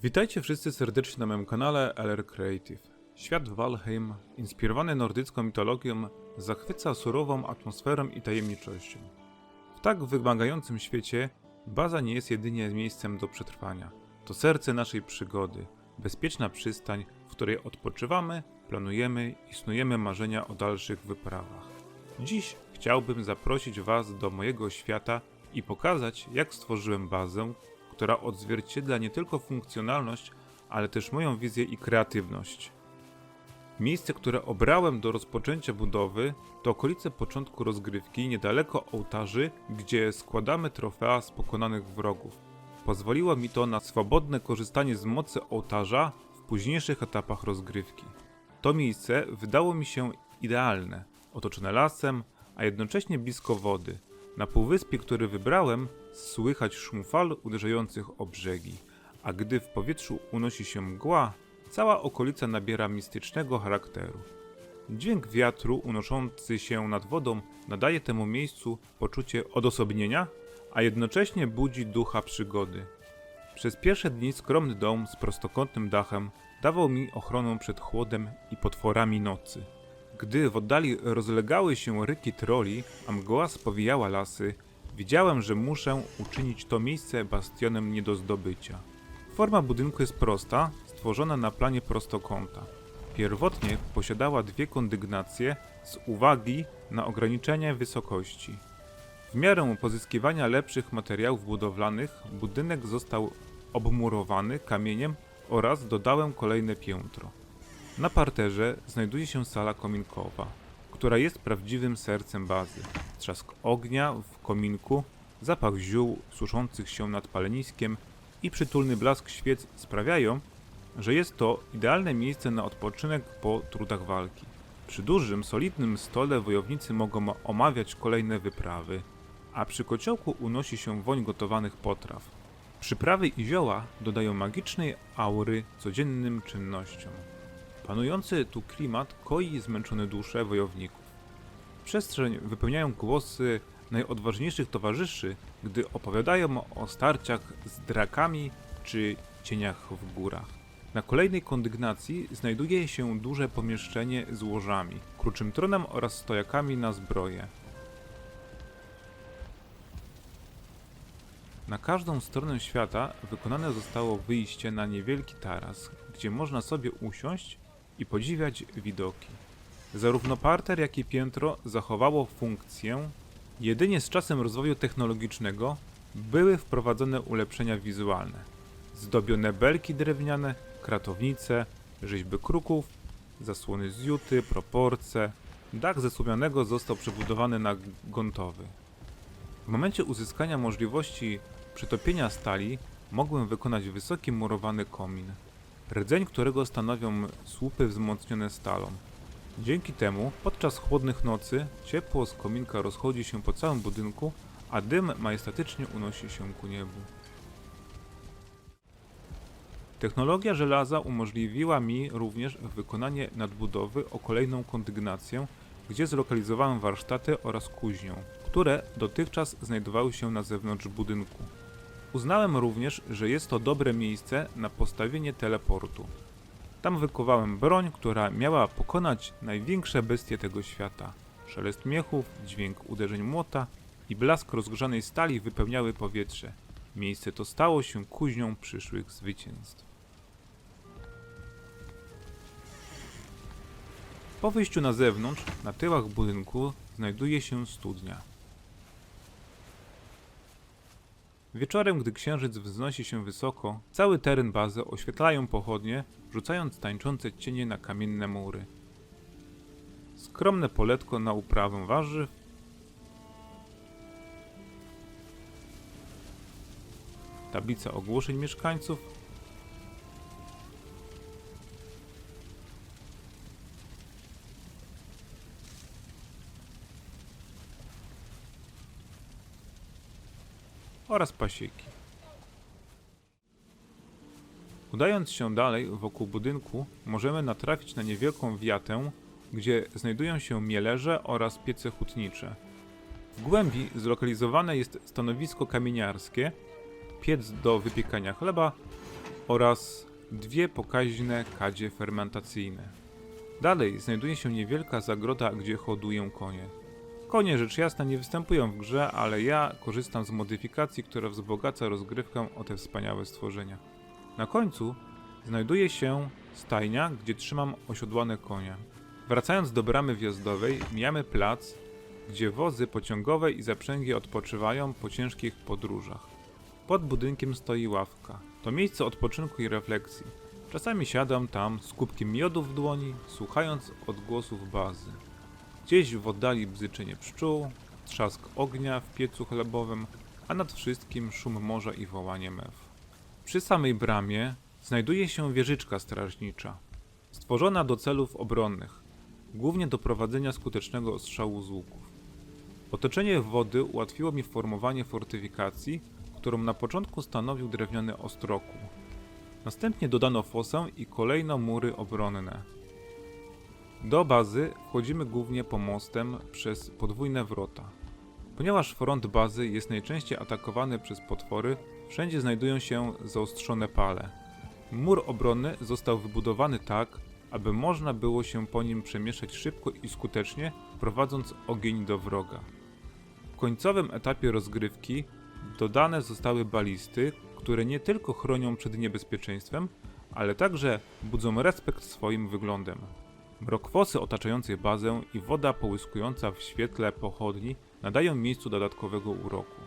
Witajcie wszyscy serdecznie na moim kanale LR Creative. Świat Valheim, inspirowany nordycką mitologią, zachwyca surową atmosferą i tajemniczością. W tak wymagającym świecie baza nie jest jedynie miejscem do przetrwania. To serce naszej przygody, bezpieczna przystań, w której odpoczywamy, planujemy i snujemy marzenia o dalszych wyprawach. Dziś chciałbym zaprosić Was do mojego świata i pokazać, jak stworzyłem bazę, która odzwierciedla nie tylko funkcjonalność, ale też moją wizję i kreatywność. Miejsce, które obrałem do rozpoczęcia budowy, to okolice początku rozgrywki niedaleko ołtarzy, gdzie składamy trofea z pokonanych wrogów. Pozwoliło mi to na swobodne korzystanie z mocy ołtarza w późniejszych etapach rozgrywki. To miejsce wydało mi się idealne, otoczone lasem, a jednocześnie blisko wody. Na półwyspie, który wybrałem, słychać szum fal uderzających o brzegi, a gdy w powietrzu unosi się mgła, cała okolica nabiera mistycznego charakteru. Dźwięk wiatru unoszący się nad wodą nadaje temu miejscu poczucie odosobnienia, a jednocześnie budzi ducha przygody. Przez pierwsze dni skromny dom z prostokątnym dachem dawał mi ochronę przed chłodem i potworami nocy. Gdy w oddali rozlegały się ryki troli, a mgła spowijała lasy, wiedziałem, że muszę uczynić to miejsce bastionem nie do zdobycia. Forma budynku jest prosta, stworzona na planie prostokąta. Pierwotnie posiadała dwie kondygnacje z uwagi na ograniczenie wysokości. W miarę pozyskiwania lepszych materiałów budowlanych budynek został obmurowany kamieniem oraz dodałem kolejne piętro. Na parterze znajduje się sala kominkowa, która jest prawdziwym sercem bazy. Trzask ognia w kominku, zapach ziół suszących się nad paleniskiem i przytulny blask świec sprawiają, że jest to idealne miejsce na odpoczynek po trudach walki. Przy dużym, solidnym stole wojownicy mogą omawiać kolejne wyprawy, a przy kociołku unosi się woń gotowanych potraw. Przyprawy i zioła dodają magicznej aury codziennym czynnościom. Panujący tu klimat koi zmęczone dusze wojowników. Przestrzeń wypełniają głosy najodważniejszych towarzyszy, gdy opowiadają o starciach z drakami czy cieniach w górach. Na kolejnej kondygnacji znajduje się duże pomieszczenie z łożami, kruczym tronem oraz stojakami na zbroję. Na każdą stronę świata wykonane zostało wyjście na niewielki taras, gdzie można sobie usiąść i podziwiać widoki. Zarówno parter, jak i piętro zachowało funkcję, jedynie z czasem rozwoju technologicznego były wprowadzone ulepszenia wizualne. Zdobione belki drewniane, kratownice, rzeźby kruków, zasłony z juty, proporce, dach ze słomianego został przebudowany na gontowy. W momencie uzyskania możliwości przytopienia stali mogłem wykonać wysoki murowany komin, rdzeń którego stanowią słupy wzmocnione stalą. Dzięki temu podczas chłodnych nocy ciepło z kominka rozchodzi się po całym budynku, a dym majestatycznie unosi się ku niebu. Technologia żelaza umożliwiła mi również wykonanie nadbudowy o kolejną kondygnację, gdzie zlokalizowałem warsztaty oraz kuźnię, które dotychczas znajdowały się na zewnątrz budynku. Uznałem również, że jest to dobre miejsce na postawienie teleportu. Tam wykuwałem broń, która miała pokonać największe bestie tego świata. Szelest miechów, dźwięk uderzeń młota i blask rozgrzanej stali wypełniały powietrze. Miejsce to stało się kuźnią przyszłych zwycięstw. Po wyjściu na zewnątrz, na tyłach budynku, znajduje się studnia. Wieczorem, gdy księżyc wznosi się wysoko, cały teren bazy oświetlają pochodnie, rzucając tańczące cienie na kamienne mury. Skromne poletko na uprawę warzyw, tablica ogłoszeń mieszkańców, oraz pasieki. Udając się dalej wokół budynku, możemy natrafić na niewielką wiatę, gdzie znajdują się mielerze oraz piece hutnicze. W głębi zlokalizowane jest stanowisko kamieniarskie, piec do wypiekania chleba oraz 2 pokaźne kadzie fermentacyjne. Dalej znajduje się niewielka zagroda, gdzie hoduję konie. Konie rzecz jasna nie występują w grze, ale ja korzystam z modyfikacji, która wzbogaca rozgrywkę o te wspaniałe stworzenia. Na końcu znajduje się stajnia, gdzie trzymam osiodłane konie. Wracając do bramy wjazdowej, mijamy plac, gdzie wozy pociągowe i zaprzęgi odpoczywają po ciężkich podróżach. Pod budynkiem stoi ławka. To miejsce odpoczynku i refleksji. Czasami siadam tam z kubkiem miodu w dłoni, słuchając odgłosów bazy. Gdzieś w oddali bzyczenie pszczół, trzask ognia w piecu chlebowym, a nad wszystkim szum morza i wołanie mew. Przy samej bramie znajduje się wieżyczka strażnicza, stworzona do celów obronnych, głównie do prowadzenia skutecznego ostrzału z łuków. Otoczenie wody ułatwiło mi formowanie fortyfikacji, którą na początku stanowił drewniany ostrokół. Następnie dodano fosę i kolejno mury obronne. Do bazy wchodzimy głównie pomostem przez podwójne wrota. Ponieważ front bazy jest najczęściej atakowany przez potwory, wszędzie znajdują się zaostrzone pale. Mur obronny został wybudowany tak, aby można było się po nim przemieszczać szybko i skutecznie, prowadząc ogień do wroga. W końcowym etapie rozgrywki dodane zostały balisty, które nie tylko chronią przed niebezpieczeństwem, ale także budzą respekt swoim wyglądem. Mrokwosy otaczające bazę i woda połyskująca w świetle pochodni nadają miejscu dodatkowego uroku,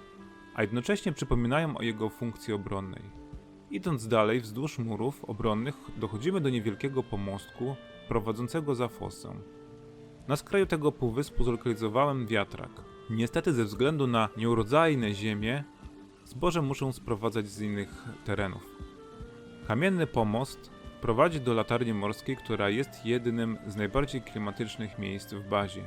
a jednocześnie przypominają o jego funkcji obronnej. Idąc dalej wzdłuż murów obronnych dochodzimy do niewielkiego pomostku prowadzącego za fosę. Na skraju tego półwyspu zlokalizowałem wiatrak. Niestety ze względu na nieurodzajne ziemię zboże muszę sprowadzać z innych terenów. Kamienny pomost prowadzi do latarni morskiej, która jest jednym z najbardziej klimatycznych miejsc w bazie.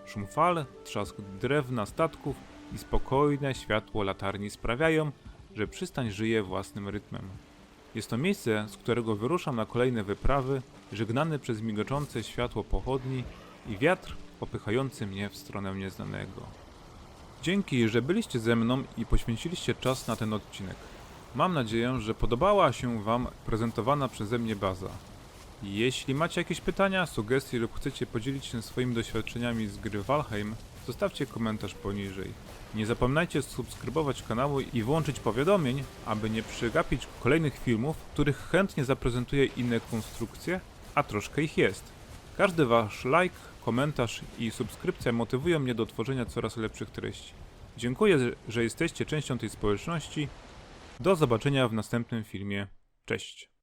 Szum fal, trzask drewna statków i spokojne światło latarni sprawiają, że przystań żyje własnym rytmem. Jest to miejsce, z którego wyruszam na kolejne wyprawy, żegnany przez migoczące światło pochodni i wiatr popychający mnie w stronę nieznanego. Dzięki, że byliście ze mną i poświęciliście czas na ten odcinek. Mam nadzieję, że podobała się Wam prezentowana przeze mnie baza. Jeśli macie jakieś pytania, sugestie lub chcecie podzielić się swoimi doświadczeniami z gry Valheim, zostawcie komentarz poniżej. Nie zapominajcie subskrybować kanału i włączyć powiadomień, aby nie przegapić kolejnych filmów, w których chętnie zaprezentuję inne konstrukcje, a troszkę ich jest. Każdy Wasz like, komentarz i subskrypcja motywują mnie do tworzenia coraz lepszych treści. Dziękuję, że jesteście częścią tej społeczności. Do zobaczenia w następnym filmie. Cześć!